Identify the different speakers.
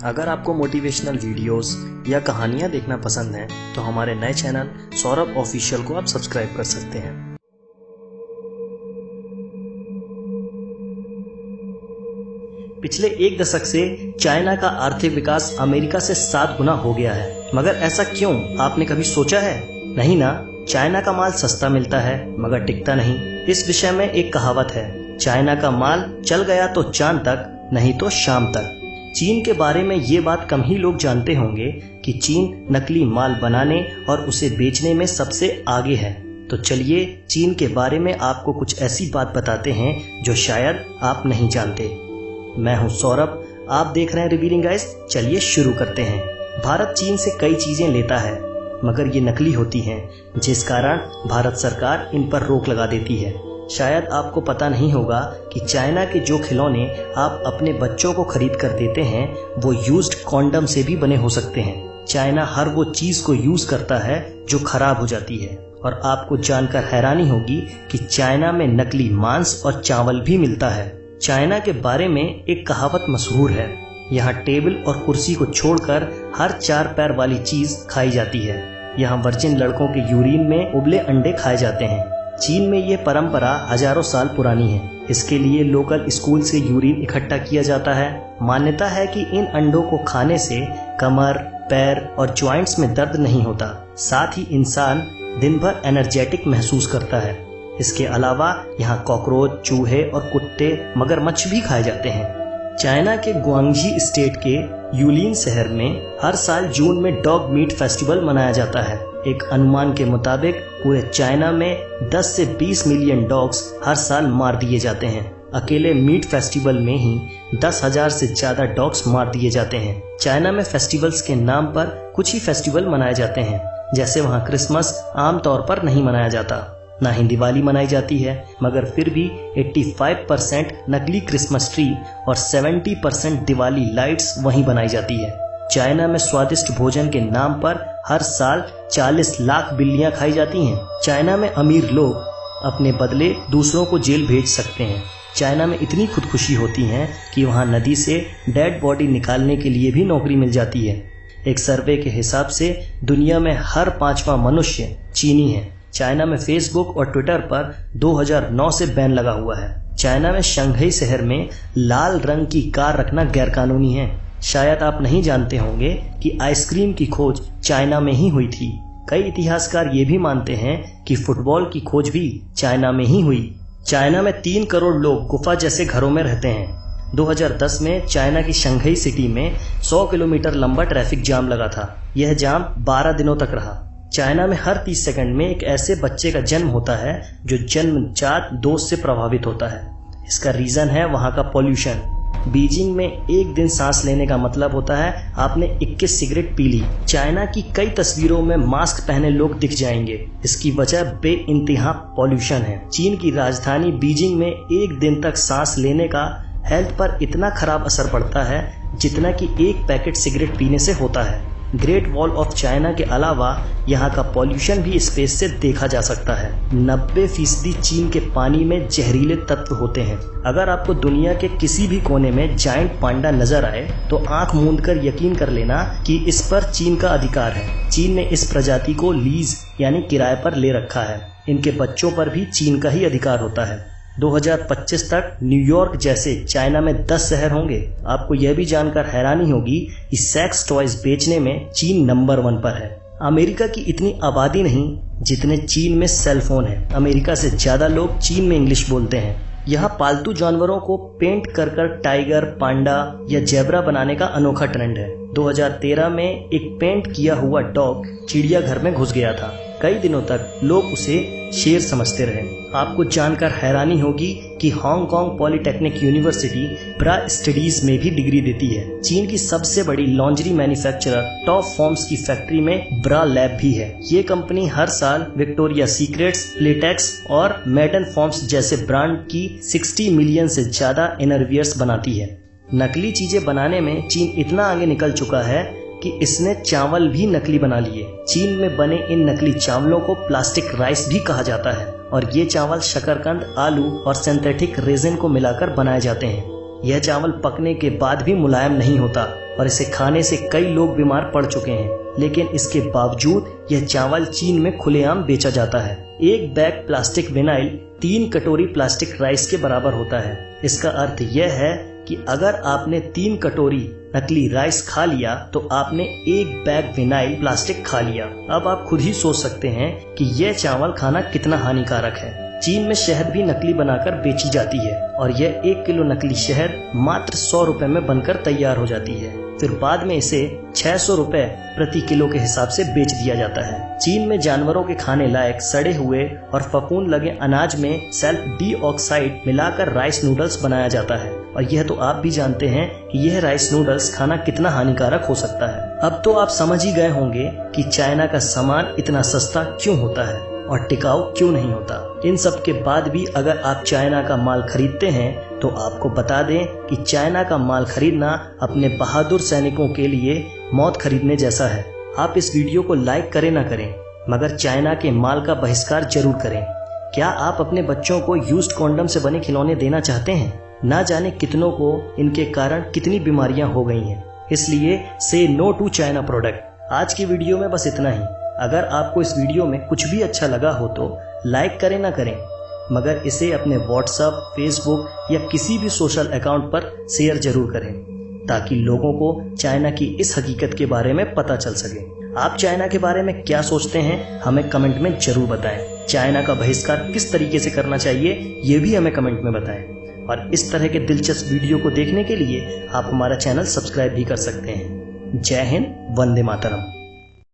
Speaker 1: अगर आपको motivational videos या कहानियाँ देखना पसंद हैं तो हमारे नए चैनल सौरभ ऑफिशियल को आप सब्सक्राइब कर सकते हैं। पिछले एक दशक से चाइना का आर्थिक विकास अमेरिका से 7 गुना हो गया है। मगर ऐसा क्यों, आपने कभी सोचा है? नहीं ना। चाइना का माल सस्ता मिलता है मगर टिकता नहीं। इस विषय में एक कहावत है, चाइना का माल चल गया तो चांद तक, नहीं तो शाम तक। चीन के बारे में ये बात कम ही लोग जानते होंगे कि चीन नकली माल बनाने और उसे बेचने में सबसे आगे है। तो चलिए चीन के बारे में आपको कुछ ऐसी बात बताते हैं जो शायद आप नहीं जानते। मैं हूं सौरभ, आप देख रहे हैं रिवीलिंग गाइस। चलिए शुरू करते हैं। भारत चीन से कई चीजें लेता है मगर ये नकली होती हैं, जिस कारण भारत सरकार इन पर रोक लगा देती है। शायद आपको पता नहीं होगा कि चाइना के जो खिलौने आप अपने बच्चों को खरीद कर देते हैं वो यूज्ड कॉन्डम से भी बने हो सकते हैं। चाइना हर वो चीज को यूज करता है जो खराब हो जाती है। और आपको जानकर हैरानी होगी कि चाइना में नकली मांस और चावल भी मिलता है। चाइना के बारे में एक कहावत मशहूर है, यहाँ टेबल और कुर्सी को छोड़कर हर 4 पैर वाली चीज खाई जाती है। यहाँ वर्जिन लड़कों के यूरिन में उबले अंडे खाए जाते हैं। चीन में ये परंपरा हजारों साल पुरानी है। इसके लिए लोकल स्कूल से यूरिन इकट्ठा किया जाता है। मान्यता है कि इन अंडों को खाने से कमर, पैर और जॉइंट्स में दर्द नहीं होता। साथ ही इंसान दिन भर एनर्जेटिक महसूस करता है। इसके अलावा यहाँ कॉकरोच, चूहे और कुत्ते, मगरमच्छ भी खाए जाते हैं। चाइना के ग्वांगझी स्टेट के यूलिन शहर में हर साल जून में डॉग मीट फेस्टिवल मनाया जाता है। एक अनुमान के मुताबिक पूरे चाइना में 10 से 20 मिलियन डॉग्स हर साल मार दिए जाते हैं। अकेले मीट फेस्टिवल में ही 10,000 से ज्यादा डॉग्स मार दिए जाते हैं। चाइना में फेस्टिवल्स के नाम पर कुछ ही फेस्टिवल मनाए जाते हैं। जैसे वहाँ क्रिसमस आमतौर पर नहीं मनाया जाता, ना ही दिवाली मनाई जाती है, मगर फिर भी 85% नकली क्रिसमस ट्री और 70% दिवाली लाइट्स वहीं बनाई जाती है। चाइना में स्वादिष्ट भोजन के नाम पर हर साल 40 लाख बिल्लियां खाई जाती हैं। चाइना में अमीर लोग अपने बदले दूसरों को जेल भेज सकते हैं। चाइना में इतनी खुदकुशी होती है कि वहां नदी से डेड बॉडी निकालने के लिए भी नौकरी मिल जाती है। एक सर्वे के हिसाब से दुनिया में हर 5वां मनुष्य चीनी है। चाइना में फेसबुक और ट्विटर पर 2009 से बैन लगा हुआ है। चाइना में शंघाई शहर में लाल रंग की कार रखना गैरकानूनी है। शायद आप नहीं जानते होंगे कि आइसक्रीम की खोज चाइना में ही हुई थी। कई इतिहासकार ये भी मानते हैं कि फुटबॉल की खोज भी चाइना में ही हुई। चाइना में 3 करोड़ लोग गुफा जैसे घरों में रहते हैं। 2010 में चाइना की शंघाई सिटी में 100 किलोमीटर लंबा ट्रैफिक जाम लगा था। यह जाम 12 दिनों तक रहा। चाइना में हर 30 सेकंड में एक ऐसे बच्चे का जन्म होता है जो जन्मजात दोष से प्रभावित होता है। इसका रीजन है वहाँ का पॉल्यूशन। बीजिंग में एक दिन सांस लेने का मतलब होता है आपने 21 सिगरेट पी ली। चाइना की कई तस्वीरों में मास्क पहने लोग दिख जाएंगे। इसकी वजह बेइंतहा पॉल्यूशन है। चीन की राजधानी बीजिंग में एक दिन तक सांस लेने का हेल्थ पर इतना खराब असर पड़ता है जितना कि एक पैकेट सिगरेट पीने से होता है। ग्रेट वॉल ऑफ चाइना के अलावा यहाँ का पॉल्यूशन भी स्पेस से देखा जा सकता है। 90% चीन के पानी में जहरीले तत्व होते हैं। अगर आपको दुनिया के किसी भी कोने में जायंट पांडा नजर आए तो आंख मूंदकर यकीन कर लेना कि इस पर चीन का अधिकार है। चीन ने इस प्रजाति को लीज यानी किराए पर ले रखा है। इनके बच्चों पर भी चीन का ही अधिकार होता है। 2025 तक न्यूयॉर्क जैसे चाइना में 10 शहर होंगे। आपको यह भी जानकर हैरानी होगी कि सेक्स टॉयज बेचने में चीन नंबर 1 पर है। अमेरिका की इतनी आबादी नहीं जितने चीन में सेल फोन है। अमेरिका से ज्यादा लोग चीन में इंग्लिश बोलते हैं। यहाँ पालतू जानवरों को पेंट कर टाइगर, पांडा या जेब्रा बनाने का अनोखा ट्रेंड है। 2013 में एक पेंट किया हुआ डॉग चिड़ियाघर में घुस गया था। कई दिनों तक लोग उसे शेर समझते रहे। आपको जानकर हैरानी होगी कि हांगकांग पॉलिटेक्निक यूनिवर्सिटी ब्रा स्टडीज में भी डिग्री देती है। चीन की सबसे बड़ी लॉन्ड्री मैन्युफैक्चरर टॉप फॉर्म्स की फैक्ट्री में ब्रा लैब भी है। ये कंपनी हर साल विक्टोरिया सीक्रेट्स, प्लेटेक्स और मेडन फॉर्म्स जैसे ब्रांड की 60 मिलियन से ज्यादा इनरवियर्स बनाती है। नकली चीजें बनाने में चीन इतना आगे निकल चुका है कि इसने चावल भी नकली बना लिए। चीन में बने इन नकली चावलों को प्लास्टिक राइस भी कहा जाता है और ये चावल शकरकंद, आलू और सिंथेटिक रेजिन को मिलाकर बनाए जाते हैं। यह चावल पकने के बाद भी मुलायम नहीं होता और इसे खाने से कई लोग बीमार पड़ चुके हैं, लेकिन इसके बावजूद यह चावल चीन में खुलेआम बेचा जाता है। एक बैग प्लास्टिक विनाइल 3 कटोरी प्लास्टिक राइस के बराबर होता है। इसका अर्थ यह है कि अगर आपने 3 कटोरी नकली राइस खा लिया तो आपने एक बैग विनाइल प्लास्टिक खा लिया। अब आप खुद ही सोच सकते हैं कि यह चावल खाना कितना हानिकारक है। चीन में शहद भी नकली बनाकर बेची जाती है और यह 1 किलो नकली शहद मात्र 100 रुपए में बनकर तैयार हो जाती है। फिर बाद में इसे 600 रुपए प्रति किलो के हिसाब से बेच दिया जाता है। चीन में जानवरों के खाने लायक सड़े हुए और फफूंद लगे अनाज में सल्फर डाइऑक्साइड मिलाकर राइस नूडल्स बनाया जाता है और यह तो आप भी जानते हैं कि यह राइस नूडल्स खाना कितना हानिकारक हो सकता है। अब तो आप समझ ही गए होंगे कि चाइना का सामान इतना सस्ता क्यों होता है और टिकाऊ क्यों नहीं होता। इन सब के बाद भी अगर आप चाइना का माल खरीदते हैं तो आपको बता दें कि चाइना का माल खरीदना अपने बहादुर सैनिकों के लिए मौत खरीदने जैसा है। आप इस वीडियो को लाइक करें ना करें, मगर चाइना के माल का बहिष्कार जरूर करें। क्या आप अपने बच्चों को यूज्ड कॉन्डम से बने खिलौने देना चाहते हैं? ना जाने कितनों को इनके कारण कितनी बीमारियां हो गई हैं। इसलिए से नो टू चाइना प्रोडक्ट। आज की वीडियो में बस इतना ही। अगर आपको इस वीडियो में कुछ भी अच्छा लगा हो तो लाइक करें ना करें, मगर इसे अपने व्हाट्सएप, फेसबुक या किसी भी सोशल अकाउंट पर शेयर जरूर करें ताकि लोगों को चाइना की इस हकीकत के बारे में पता चल सके। आप चाइना के बारे में क्या सोचते हैं हमें कमेंट में जरूर बताएं। चाइना का बहिष्कार किस तरीके से करना चाहिए ये भी हमें कमेंट में बताएं। और इस तरह के दिलचस्प वीडियो को देखने के लिए आप हमारा चैनल सब्सक्राइब भी कर सकते हैं। जय हिंद, वंदे मातरम।